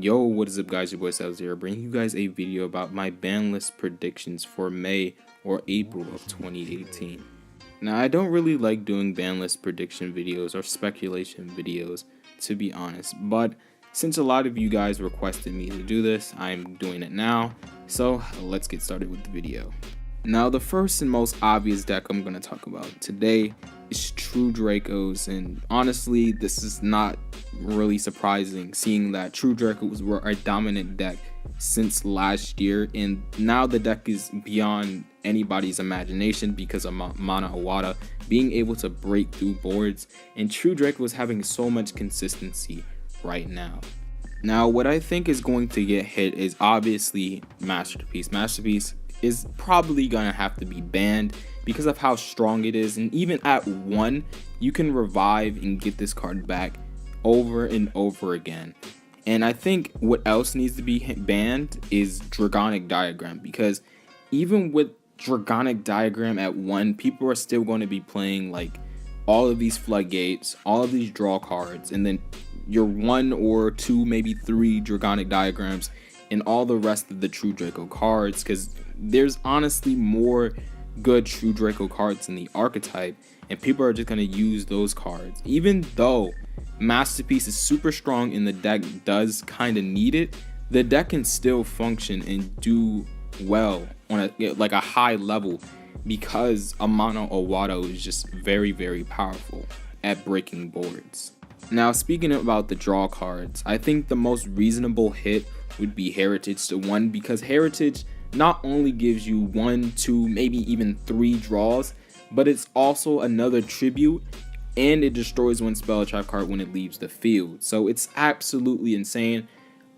Yo, what is up guys, your boy Salz here, bringing you guys a video about my ban list predictions for May or April of 2018. Now, I don't really like doing ban list prediction videos or speculation videos, to be honest, but since a lot of you guys requested me to do this, I'm doing it now, so let's get started with the video. Now, the first and most obvious deck I'm going to talk about today is True Dracos, and honestly, this is not really surprising, seeing that True Dracos were our dominant deck since last year, and now the deck is beyond anybody's imagination because of Mana Awada being able to break through boards, and True Draco is having so much consistency right now. Now, what I think is going to get hit is obviously Masterpiece. Masterpiece is probably gonna have to be banned because of how strong it is, and even at 1 you can revive and get this card back over and over again. And I think what else needs to be banned is Dragonic Diagram, because even with Dragonic Diagram at 1, people are still going to be playing like all of these floodgates, all of these draw cards, and then your 1 or 2, maybe 3 Dragonic Diagrams and all the rest of the True Draco cards, because there's honestly more good True Draco cards in the archetype, and people are just going to use those cards. Even though Masterpiece is super strong and the deck does kind of need it, the deck can still function and do well on a high level because Mana Awada is just very, very powerful at breaking boards. Now, speaking about the draw cards, I think the most reasonable hit would be Heritage to 1, because Heritage not only gives you 1, 2, maybe even 3 draws, but it's also another tribute, and it destroys 1 spell trap card when it leaves the field. So it's absolutely insane.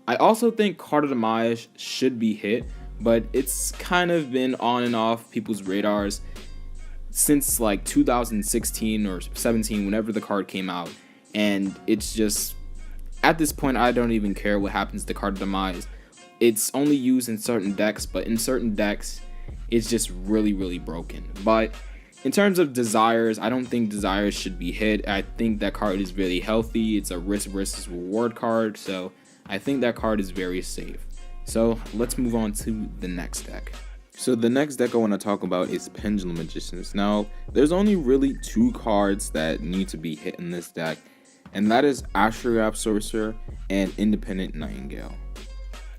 I also think Card of the Maya should be hit, but it's kind of been on and off people's radars since like 2016 or 17, whenever the card came out, and it's just, at this point, I don't even care what happens to Card of Demise. It's only used in certain decks, but in certain decks, it's just really, really broken. But in terms of Desires, I don't think Desires should be hit. I think that card is really healthy. It's a risk versus reward card, so I think that card is very safe. So let's move on to the next deck. So the next deck I want to talk about is Pendulum Magicians. Now, there's only really 2 cards that need to be hit in this deck, and that is Astrograph Sorcerer and Independent Nightingale.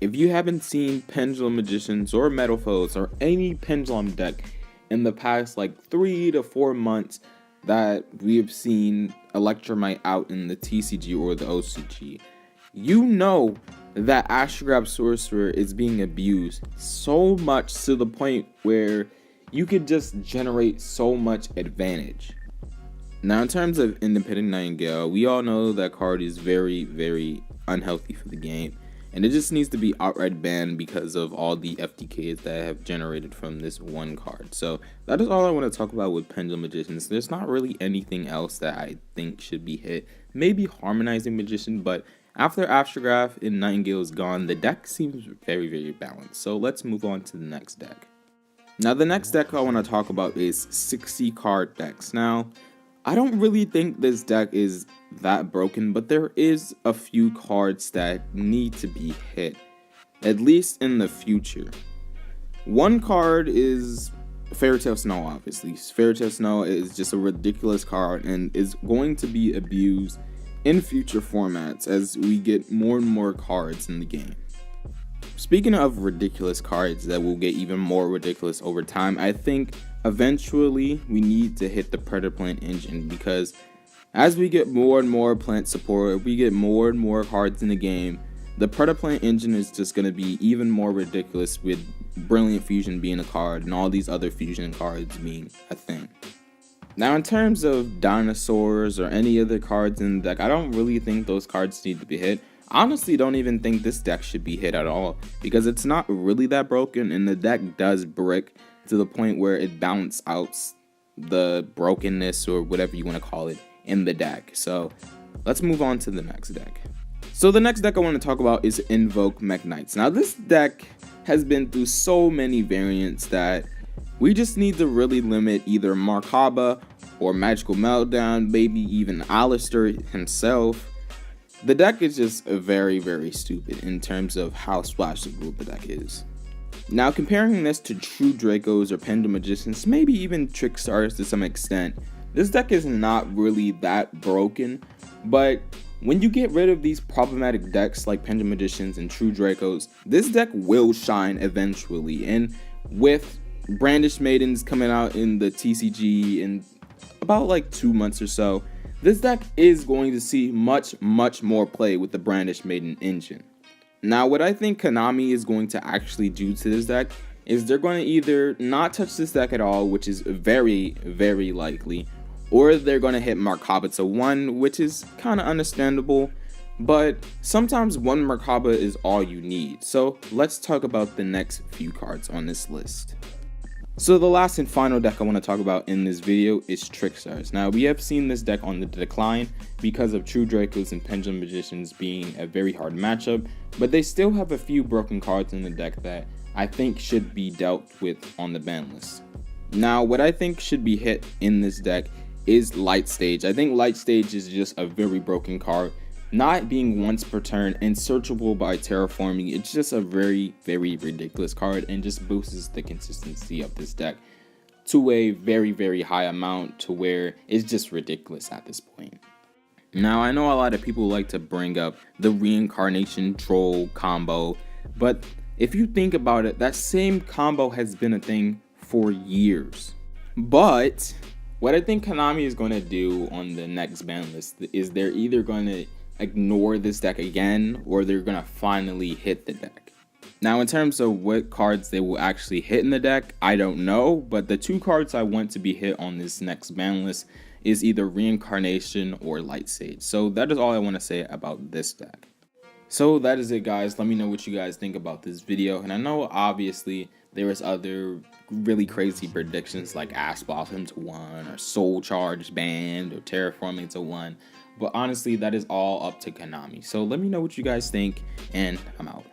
If you haven't seen Pendulum Magicians or Metal Foes or any Pendulum deck in the past like 3 to 4 months that we have seen Electromite out in the TCG or the OCG, you know that Astrograph Sorcerer is being abused so much to the point where you could just generate so much advantage. Now, in terms of Independent Nightingale, we all know that card is very, very unhealthy for the game, and it just needs to be outright banned because of all the FTKs that have generated from this one card. So that is all I want to talk about with Pendulum Magicians. There's not really anything else that I think should be hit. Maybe Harmonizing Magician, but after Astrograph and Nightingale is gone, the deck seems very, very balanced. So let's move on to the next deck. Now, the next deck I want to talk about is 60 card decks. Now, I don't really think this deck is that broken, but there is a few cards that need to be hit, at least in the future. One card is Fairytale Snow, obviously. Fairytale Snow is just a ridiculous card and is going to be abused in future formats as we get more and more cards in the game. Speaking of ridiculous cards that will get even more ridiculous over time, I think eventually we need to hit the Predator Plant engine, because as we get more and more plant support, we get more and more cards in the game, the Predator Plant engine is just going to be even more ridiculous, with Brilliant Fusion being a card and all these other fusion cards being a thing. Now, in terms of dinosaurs or any other cards in the deck, I don't really think those cards need to be hit. Honestly, don't even think this deck should be hit at all, because it's not really that broken, and the deck does brick to the point where it balances out the brokenness or whatever you want to call it in the deck. So let's move on to the next deck. So the next deck I want to talk about is Invoke Mech Knights. Now, this deck has been through so many variants that we just need to really limit either Markaba or Magical Meltdown, maybe even Alistair himself. The deck is just very, very stupid in terms of how splashable the deck is. Now, comparing this to true Dracos or Pendulum Magicians, maybe even Trick Stars to some extent, this deck is not really that broken, but when you get rid of these problematic decks like Pendulum Magicians and true Dracos, this deck will shine eventually. And with Brandish Maidens coming out in the TCG in about like 2 months or so, this deck is going to see much more play with the Brandish Maiden engine. Now, what I think Konami is going to actually do to this deck is they're going to either not touch this deck at all, which is very likely, or they're going to hit Merkaba to 1, which is kind of understandable, but sometimes 1 Merkaba is all you need. So let's talk about the next few cards on this list. So the last and final deck I want to talk about in this video is Trick Stars. Now, we have seen this deck on the decline because of True Dracos and Pendulum Magicians being a very hard matchup, but they still have a few broken cards in the deck that I think should be dealt with on the ban list. Now, what I think should be hit in this deck is Light Stage. I think Light Stage is just a very broken card. Not being once per turn and searchable by terraforming, it's just a very ridiculous card and just boosts the consistency of this deck to a very high amount to where it's just ridiculous at this point. Now, I know a lot of people like to bring up the Reincarnation Troll combo, but if you think about it, that same combo has been a thing for years. But what I think Konami is going to do on the next ban list is they're either going to ignore this deck again, or they're gonna finally hit the deck. Now, in terms of what cards they will actually hit in the deck, I don't know, but the 2 cards I want to be hit on this next ban list is either Reincarnation or Light Sage. So that is all I want to say about this deck. So that is it, guys. Let me know what you guys think about this video. And I know obviously there is other really crazy predictions like Ash Blossom to 1 or Soul Charge banned or Terraforming to 1. But honestly, that is all up to Konami. So let me know what you guys think, and I'm out.